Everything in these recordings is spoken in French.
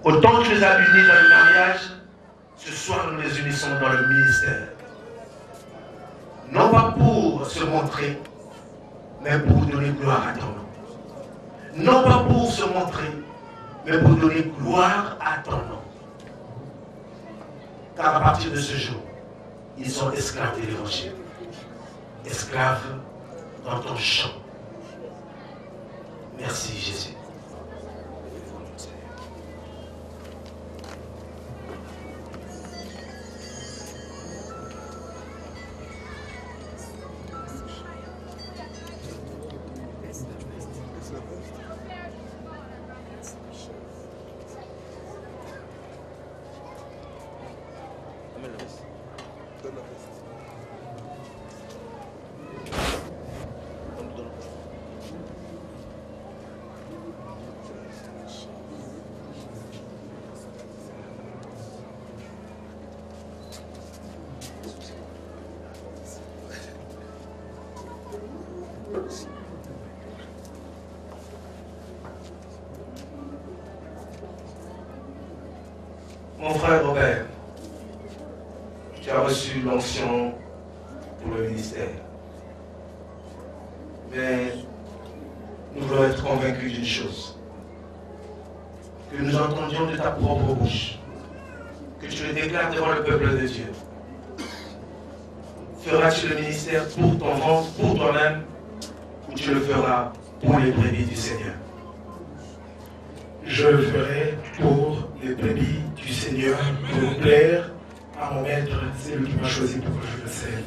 Autant tu les as unis dans le mariage, ce soir nous les unissons dans le ministère. Non pas pour se montrer, mais pour donner gloire à ton nom. Non pas pour se montrer, mais pour donner gloire à ton nom. Car à partir de ce jour, ils sont esclaves de l'évangile. Esclaves dans ton champ. Merci Jésus. Mon frère Robert, tu as reçu l'onction pour le ministère. Mais nous voulons être convaincus d'une chose. Que nous entendions de ta propre bouche. Que tu le déclares devant le peuple de Dieu. Feras-tu le ministère pour ton ventre, pour toi-même, ou tu le feras pour les brebis du Seigneur? Je le ferai pour les brebis du Seigneur, pour plaire à mon maître. C'est lui qui m'a choisi pour que je le serve.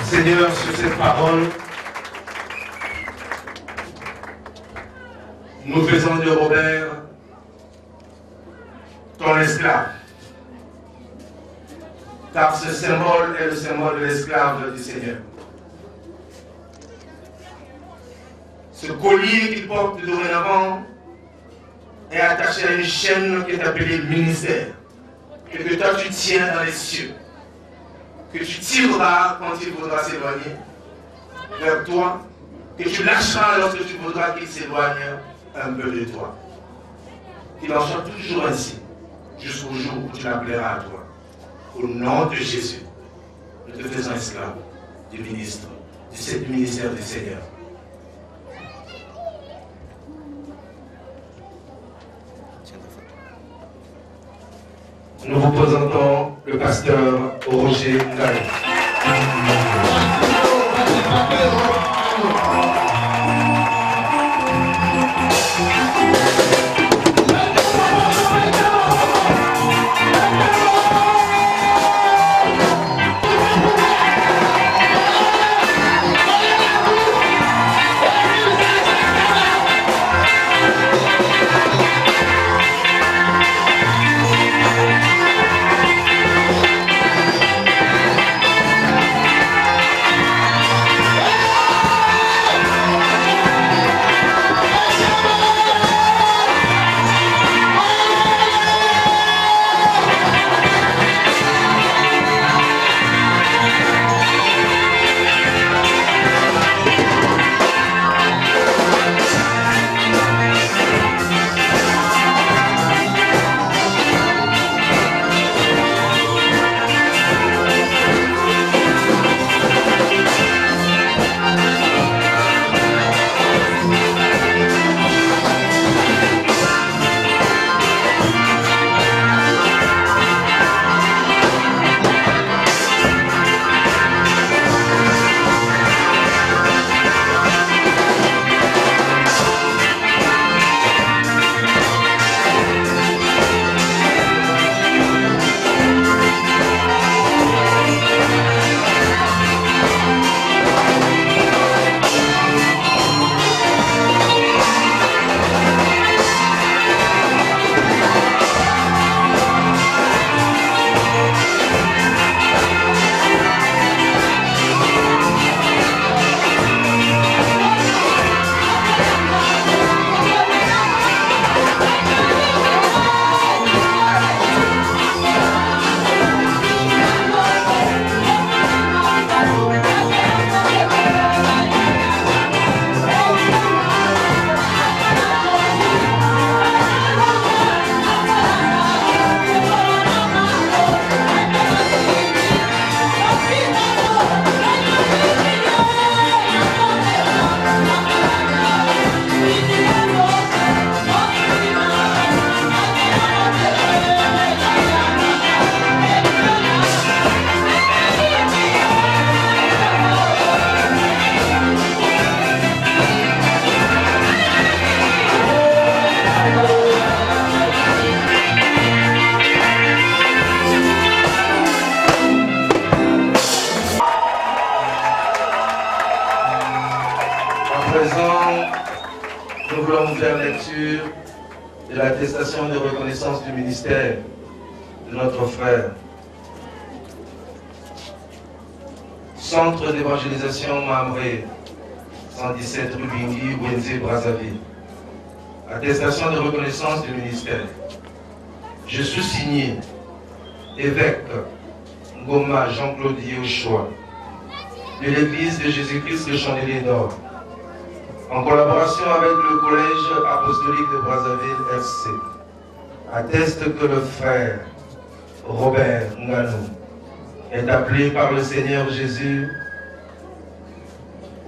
Seigneur, sur cette parole, nous faisons de Robert ton esclave. Car ce symbole est le symbole de l'esclave du Seigneur. Ce collier qu'il porte dorénavant est attaché à une chaîne qui est appelée ministère, et que toi tu tiens dans les cieux, que tu tireras quand il voudra s'éloigner vers toi, que tu lâcheras lorsque tu voudras qu'il s'éloigne un peu de toi. Qu'il en soit toujours ainsi, jusqu'au jour où tu l'appelleras à toi. Au nom de Jésus, nous te faisons esclave du ministre, du ministère du Seigneur. Nous vous présentons le pasteur Roger Ngaï. allons faire lecture de l'attestation de reconnaissance du ministère de notre frère. Centre d'évangélisation Mamré, 117 rue Bingui, Wenze, Brazzaville. Attestation de reconnaissance du ministère. Je suis signé évêque Ngoma Jean-Claude Yoshua de l'église de Jésus-Christ le Chandelier d'Or, en collaboration avec le collège apostolique de Brazzaville RC, atteste que le frère Robert Nganou est appelé par le Seigneur Jésus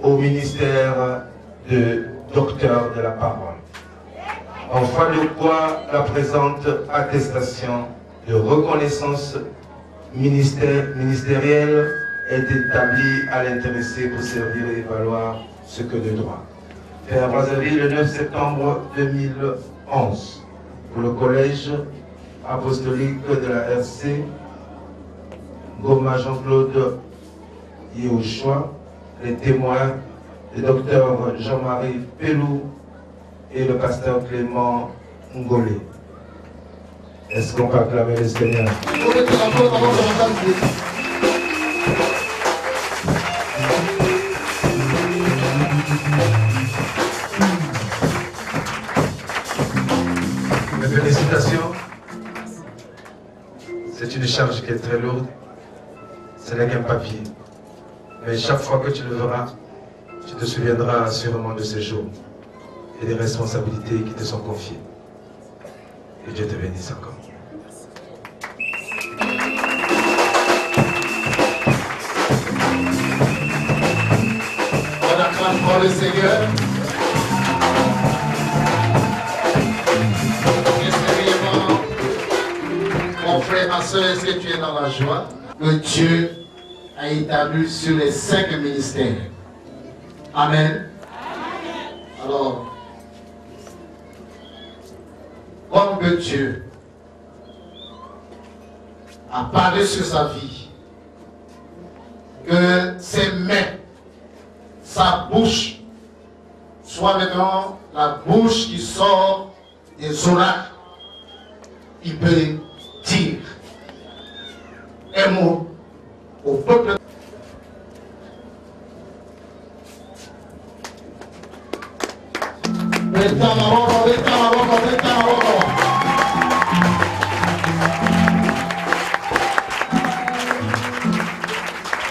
au ministère de docteur de la parole. En foi de quoi la présente attestation de reconnaissance ministérielle est établie à l'intéressé pour servir et valoir ce que de droit. Fait à Brazzaville le 9 septembre 2011 pour le collège apostolique de la RC, Goma Jean-Claude Yehoshua, les témoins, le docteur Jean-Marie Pelou et le pasteur Clément Ngolé. Est-ce qu'on peut acclamer le Seigneur? Mes félicitations. C'est une charge qui est très lourde. Ce n'est qu'un papier. Mais chaque fois que tu le verras, tu te souviendras sûrement de ces jours et des responsabilités qui te sont confiées. Et Dieu te bénisse encore. On acclame pour le Seigneur. Espérez-moi, mon frère, ma soeur, est-ce que tu es dans la joie que Dieu a établi sur les 5 ministères? Amen. Alors, comme que Dieu a parlé sur sa vie, que ses mains, sa bouche, soit maintenant la bouche qui sort des oracles, il peut dire un mot au peuple.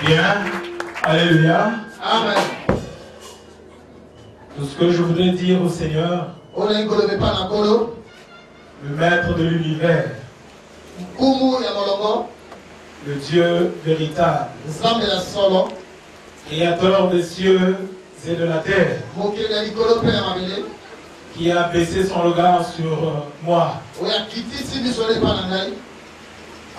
Bien, alléluia. Amen. Tout ce que je voudrais dire au Seigneur, le maître de l'univers, le Dieu véritable, créateur des cieux et de la terre, qui a baissé son regard sur moi,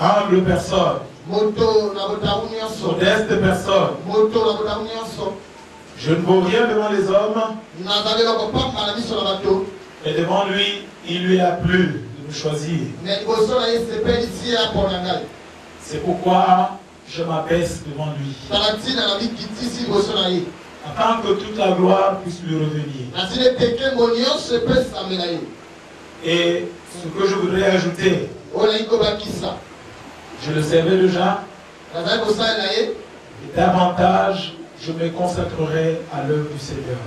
humble personne, modeste personne. Je ne vaux rien devant les hommes, et devant lui, il lui a plu de nous choisir. C'est pourquoi je m'abaisse devant lui, afin que toute la gloire puisse lui revenir. Et ce que je voudrais ajouter, je le savais déjà, et davantage je me consacrerai à l'œuvre du Seigneur.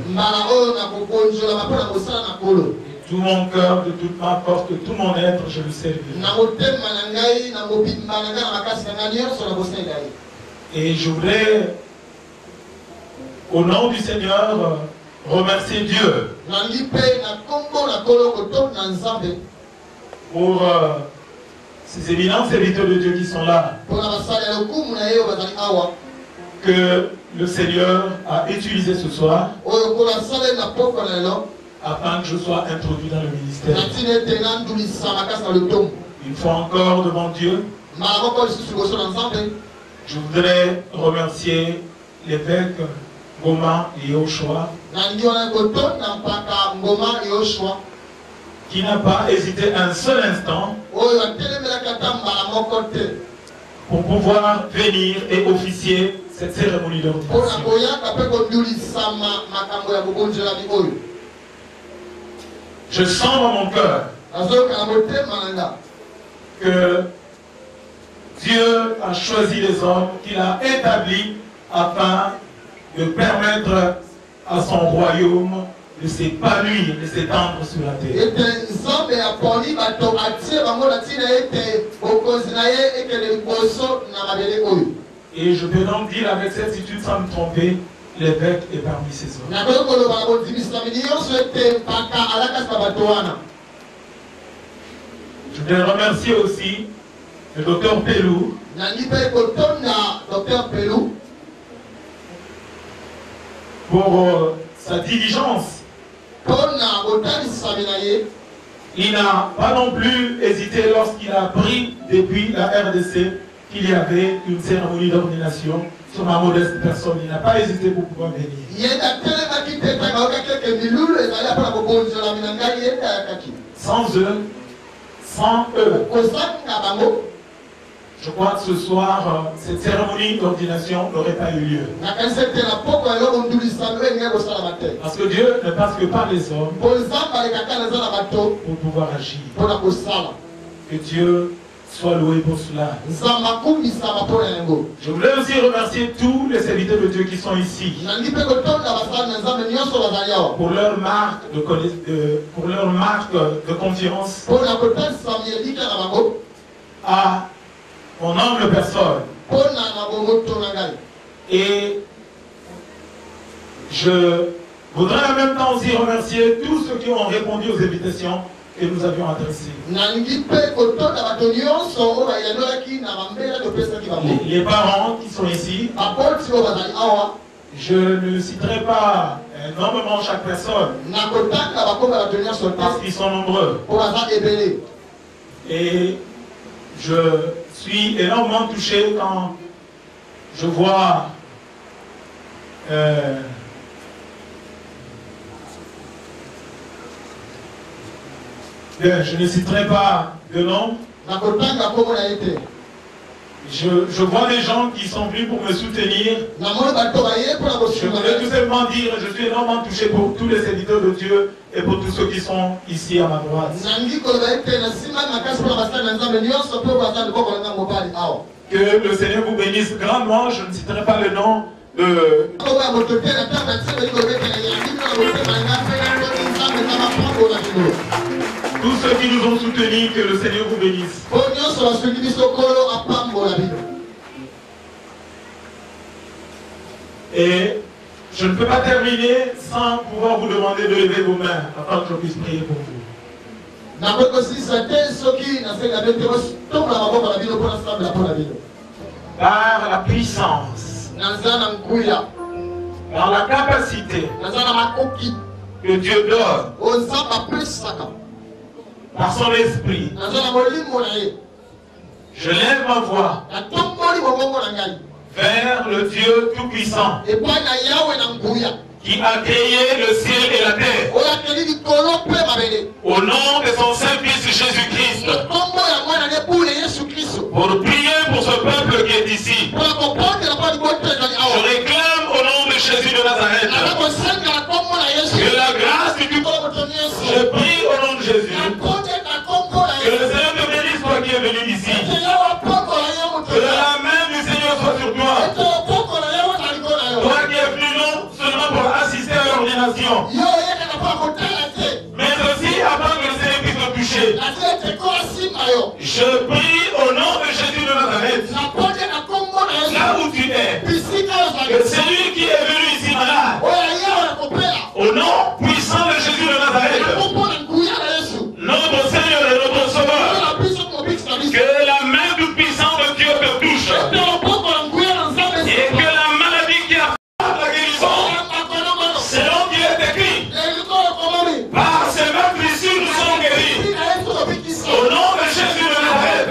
De tout mon cœur, de toute ma force, de tout mon être, je le servirai. Et je voudrais, au nom du Seigneur, remercier Dieu pour ces éminents serviteurs de Dieu qui sont là, que le Seigneur a utilisé ce soir afin que je sois introduit dans le ministère. Une fois encore devant Dieu, je voudrais remercier l'évêque Ngoma Yehoshua, qui n'a pas hésité un seul instant pour pouvoir venir et officier cette cérémonie d'ordination. Je sens dans mon cœur que Dieu a choisi les hommes qu'il a établis afin de permettre à son royaume de s'épanouir, de s'étendre sur la terre. Et je peux donc dire avec certitude sans me tromper, l'évêque est parmi ces hommes. Je voudrais remercier aussi le docteur Pelou pour sa diligence. Il n'a pas non plus hésité lorsqu'il a appris depuis la RDC qu'il y avait une cérémonie d'ordination sur ma modeste personne. Il n'a pas hésité pour pouvoir venir. Sans eux, je crois que ce soir, cette cérémonie d'ordination n'aurait pas eu lieu. Parce que Dieu ne passe que par les hommes pour pouvoir agir. Que Dieu soit loué pour cela. Je voulais aussi remercier tous les serviteurs de Dieu qui sont ici pour leur marque de confiance à mon humble personne. Et je voudrais en même temps aussi remercier tous ceux qui ont répondu aux invitations que nous avions adressées. Les parents qui sont ici, je ne citerai pas énormément chaque personne parce qu'ils sont nombreux. Et je suis énormément touché quand je vois je ne citerai pas de nom. Je vois des gens qui sont venus pour me soutenir. Je voudrais tout simplement dire, je suis énormément touché pour tous les serviteurs de Dieu et pour tous ceux qui sont ici à ma droite. Que le Seigneur vous bénisse grandement. Je ne citerai pas le nom de... Tous ceux qui nous ont soutenus, que le Seigneur vous bénisse. Et je ne peux pas terminer sans pouvoir vous demander de lever vos mains afin que je puisse prier pour vous. Par la puissance, par la capacité que Dieu donne, par son esprit, je lève ma voix vers le Dieu Tout-Puissant qui a créé le ciel et la terre au nom de son Saint-Fils Jésus-Christ pour prier pour ce peuple qui est ici. Je réclame au nom de Jésus de Nazareth que la grâce du je prie au nom de Jésus que le Seigneur te bénisse, toi qui es venu ici, que la main du Seigneur soit sur toi, toi qui es venu non seulement pour assister à l'ordination, mais aussi avant que le Seigneur puisse te toucher. Je prie au nom de Jésus de Nazareth, là où tu es, que celui qui est venu ici malade, au nom puissant de Jésus de Nazareth, notre Seigneur et notre Sauveur, que la main toute puissante de Dieu te touche et que la maladie qui a la guérison, selon qu'il est écrit, par ces mêmes blessures nous sommes guéris. Au nom de Jésus de Nazareth,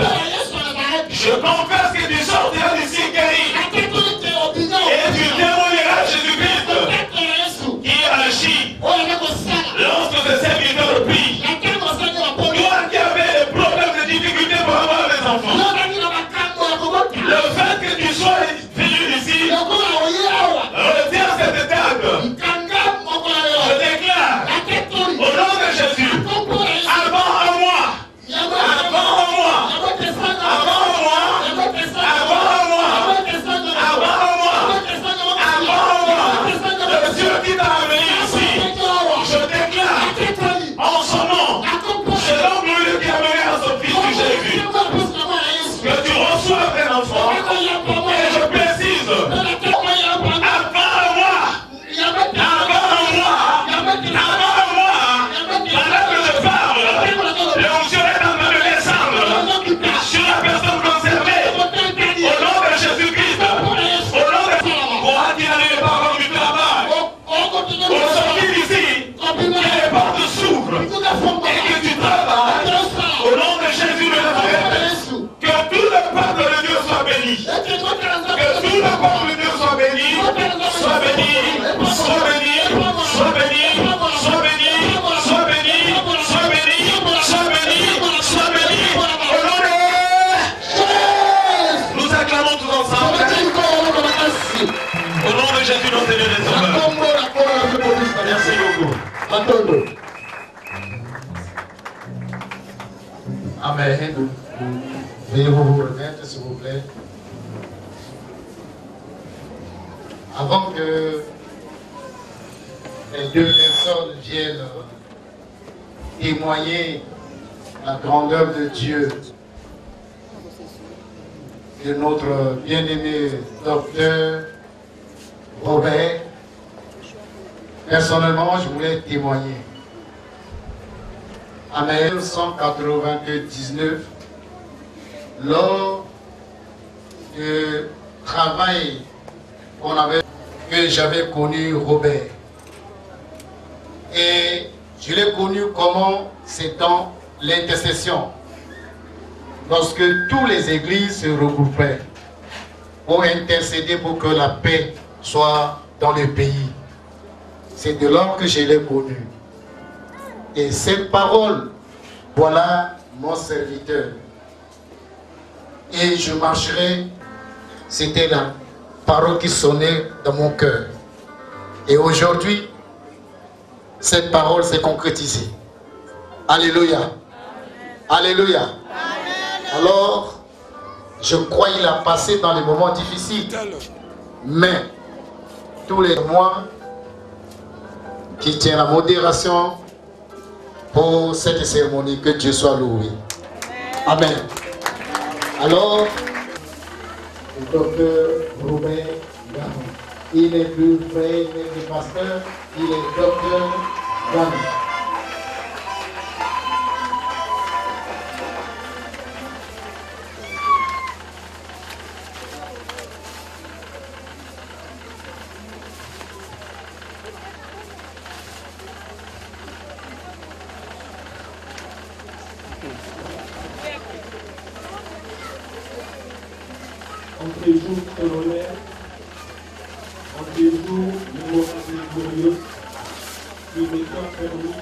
Matondo. Amen. Veuillez vous remettre, s'il vous plaît. Avant que les deux personnes viennent témoigner la grandeur de Dieu, de notre bien-aimé docteur Robert, personnellement, je voulais témoigner. En 1999, lors du travail que j'avais connu Robert, et je l'ai connu comment c'est dans l'intercession, lorsque toutes les églises se regroupaient pour intercéder pour que la paix soit dans le pays. C'est de là que je l'ai connu. Et cette parole, voilà mon serviteur. Et je marcherai, c'était la parole qui sonnait dans mon cœur. Et aujourd'hui, cette parole s'est concrétisée. Alléluia. Alléluia. Alors, je crois qu'il a passé dans les moments difficiles. Mais, tous les mois, qui tient la modération pour cette cérémonie, que Dieu soit loué. Amen. Alors, le docteur Robert Gano, il est plus frère, il est pasteur, il est docteur Gano. En ces jours solaires, en ces jours mémorables et glorieux, qui m'étant permis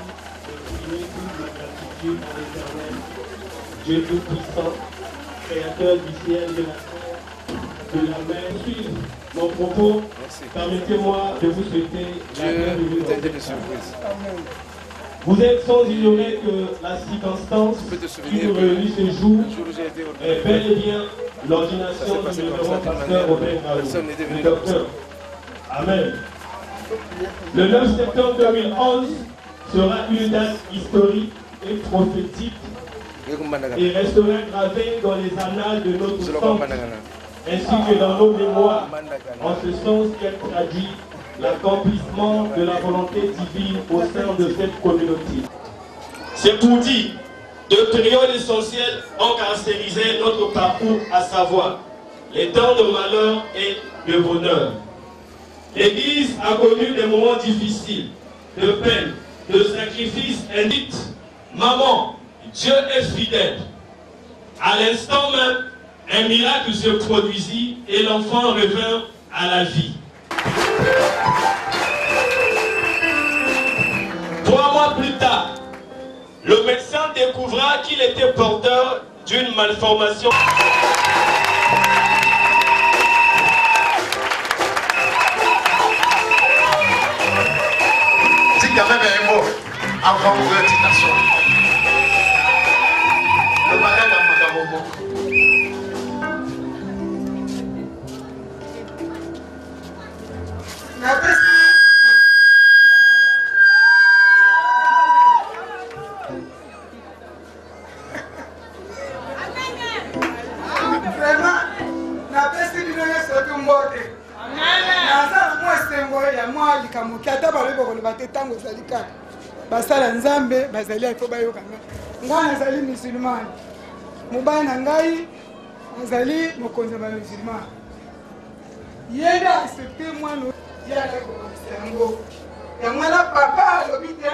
d'exprimer toute ma gratitude à l'Éternel, Dieu Tout-Puissant, Créateur du ciel, de la terre, de la mer. Pour suivre mon propos, permettez-moi de vous souhaiter la bienvenue dans cette salle. Vous êtes sans ignorer que la circonstance qui nous réunit ce jour est bel et bien l'ordination du révérend pasteur Robert Gano, le docteur. Amen. Le 9 septembre 2011 sera une date historique et prophétique et restera gravée dans les annales de notre centre ainsi que dans nos mémoires, en ce sens qu'elle traduit l'accomplissement de la volonté divine au sein de cette communauté. C'est pour dire, deux périodes essentielles ont caractérisé notre parcours, à savoir les temps de malheur et de bonheur. L'Église a connu des moments difficiles, de peine, de sacrifices indites. Maman, Dieu est fidèle. À l'instant même, un miracle se produisit et l'enfant revint à la vie. 3 mois plus tard, le médecin découvra qu'il était porteur d'une malformation. Dis quand même un mot avant votre citation. Le malade a Magabobo. basala nzambe bazali ifo bayokanga ngai nazali musulman mobali na ngai azali mokonzi ya bamusulman ye nde accepte mwana ye alakokomisa yango yango wana papa alobi te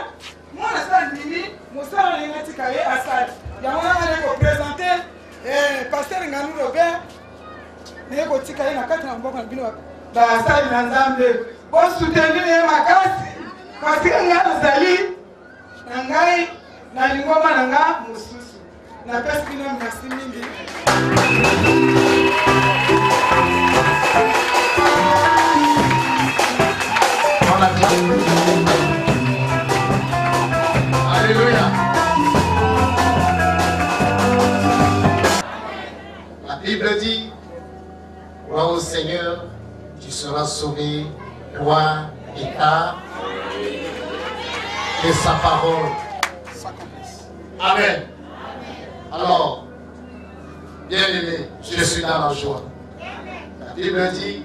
mwana asala ndimi mosala na yenga tika ye asala yango wana ale kopresente paster Nganu Robert naye kotika ye na kati na maboko na bino basali na nzambe bosoutenir ye makasi kasi ngai nazali na ngai na lingoma na nga mosusu napesi bino merci mingi. Bible dit, crois au Seigneur, tu seras sauvé, toi et ta, et sa parole s'accomplisse. Amen. Alors, bien-aimé, je suis dans la joie. La Bible dit,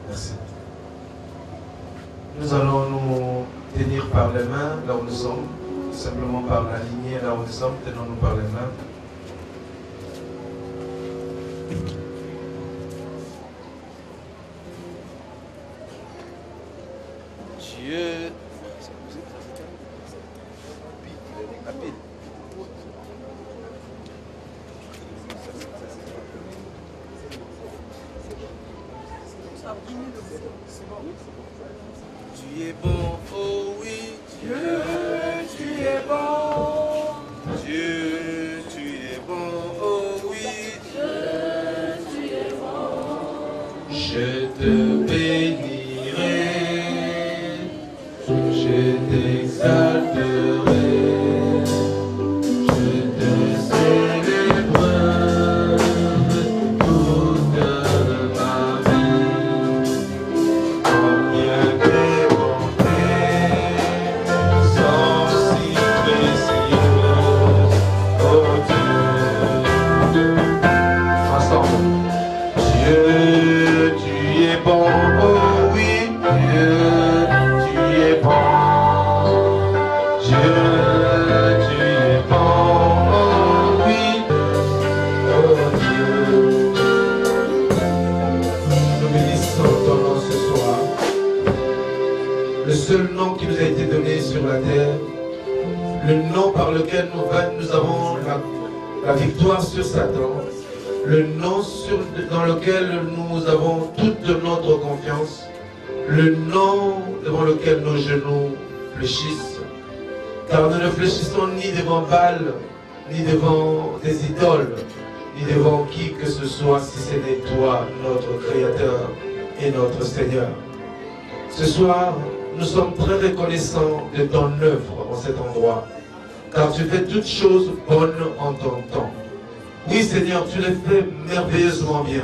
Merci. Nous allons nous tenir par les mains là où nous sommes, simplement par la lignée là où nous sommes, tenons-nous par les mains. Dieu. Tu es bon, oh oui, Dieu, tu es bon. Dieu, tu es bon, oh oui, Dieu, tu es bon. Je te bénirai, je t'exalterai, je te célébrerai toute ma vie. Combien tes bontés sont si précieuses, oh Dieu. Ensemble. Dieu, tu es bon, oh oui, Dieu, tu es bon. Dieu, tu es bon, oh oui, oh Dieu. Nous bénissons ton nom ce soir. Le seul nom qui nous a été donné sur la terre, le nom par lequel nous avons la victoire sur Satan, le nom dans lequel nous avons toute notre confiance, le nom devant lequel nos genoux fléchissent, car nous ne fléchissons ni devant Baal, ni devant des idoles, ni devant qui que ce soit, si ce n'est toi, notre Créateur et notre Seigneur. Ce soir, nous sommes très reconnaissants de ton œuvre en cet endroit, car tu fais toutes choses bonnes en ton temps. Oui Seigneur, tu les fais merveilleusement bien.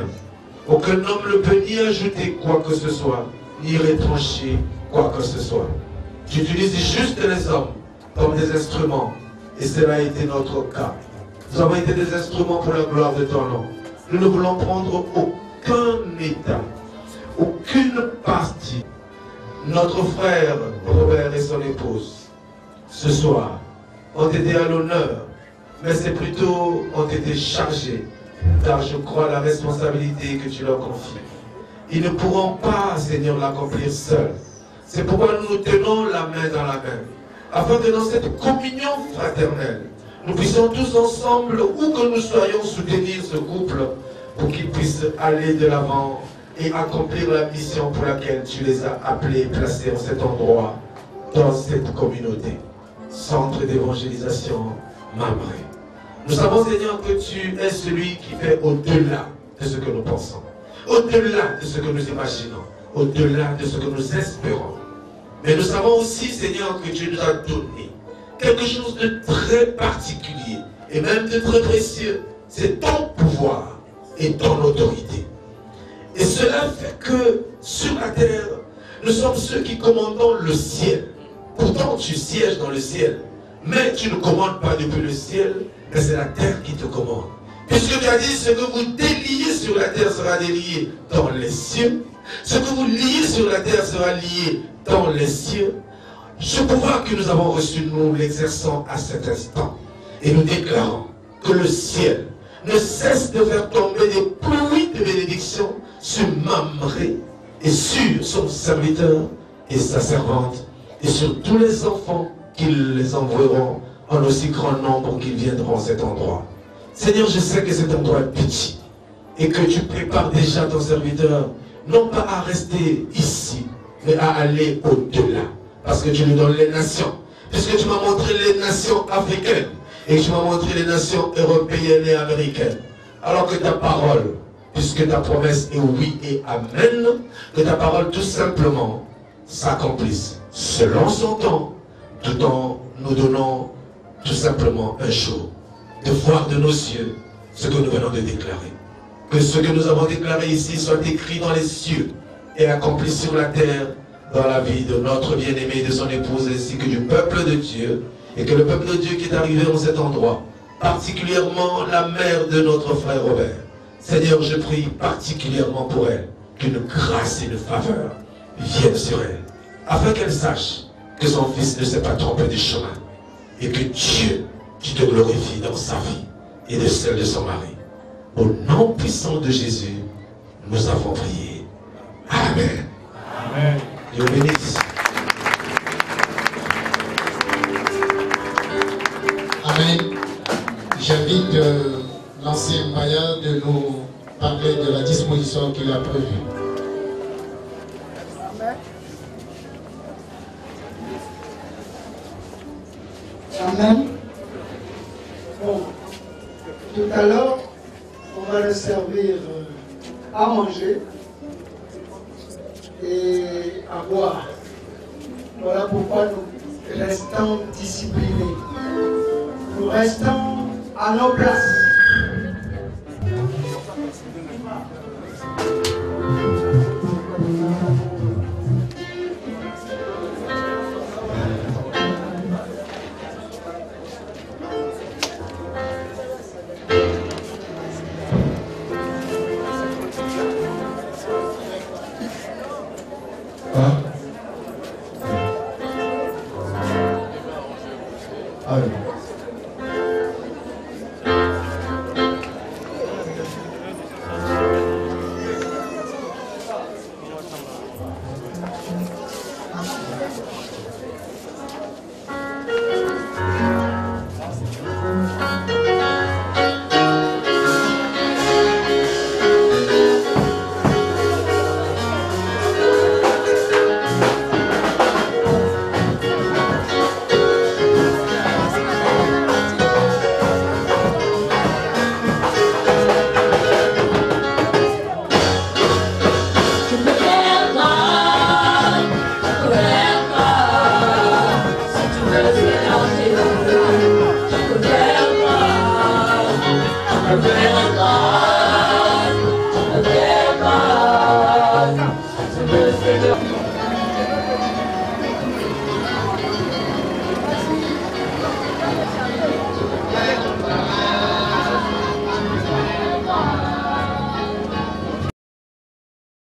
Aucun homme ne peut ni ajouter quoi que ce soit, ni retrancher quoi que ce soit. Tu utilises juste les hommes comme des instruments, et cela a été notre cas. Nous avons été des instruments pour la gloire de ton nom. Nous ne voulons prendre aucun état, aucune partie. Notre frère Robert et son épouse, ce soir, ont été à l'honneur, mais c'est plutôt ont été chargés, car je crois à la responsabilité que tu leur confies. Ils ne pourront pas, Seigneur, l'accomplir seuls. C'est pourquoi nous nous tenons la main dans la main, afin que dans cette communion fraternelle, nous puissions tous ensemble, où que nous soyons, soutenir ce couple pour qu'ils puissent aller de l'avant et accomplir la mission pour laquelle tu les as appelés et placés en cet endroit, dans cette communauté. Centre d'évangélisation Mamré. Nous savons, Seigneur, que tu es celui qui fait au-delà de ce que nous pensons, au-delà de ce que nous imaginons, au-delà de ce que nous espérons. Mais nous savons aussi, Seigneur, que tu nous as donné quelque chose de très particulier et même de très précieux. C'est ton pouvoir et ton autorité. Et cela fait que sur la terre, nous sommes ceux qui commandons le ciel. Pourtant, tu sièges dans le ciel, mais tu ne commandes pas depuis le ciel, mais c'est la terre qui te commande. Puisque tu as dit, ce que vous déliez sur la terre sera délié dans les cieux, ce que vous liez sur la terre sera lié dans les cieux. Ce pouvoir que nous avons reçu, nous l'exerçons à cet instant. Et nous déclarons que le ciel ne cesse de faire tomber des pluies de bénédictions sur Mamré et sur son serviteur et sa servante et sur tous les enfants qu'ils les envoieront en aussi grand nombre qu'ils viendront à cet endroit. Seigneur, je sais que cet endroit est petit et que tu prépares déjà ton serviteur non pas à rester ici, mais à aller au-delà. Parce que tu nous donnes les nations. Puisque tu m'as montré les nations africaines et que tu m'as montré les nations européennes et américaines. Alors que ta parole, puisque ta promesse est oui et amen, que ta parole tout simplement s'accomplisse selon son temps, tout en nous donnant tout simplement un jour de voir de nos yeux ce que nous venons de déclarer. Que ce que nous avons déclaré ici soit écrit dans les cieux et accompli sur la terre dans la vie de notre bien-aimé, de son épouse ainsi que du peuple de Dieu, et que le peuple de Dieu qui est arrivé en cet endroit, particulièrement la mère de notre frère Robert, Seigneur, je prie particulièrement pour elle, qu'une grâce et une faveur viennent sur elle, afin qu'elle sache que son fils ne s'est pas trompé du chemin, et que Dieu, tu te glorifies dans sa vie et de celle de son mari. Au nom puissant de Jésus, nous avons prié. Amen. Amen. Dieu bénisse. Francis Maya de nous parler de la disposition qu'il a prévue. Amen. Bon, tout à l'heure, on va le servir à manger et à boire. Voilà pourquoi nous restons disciplinés. Nous restons à nos places.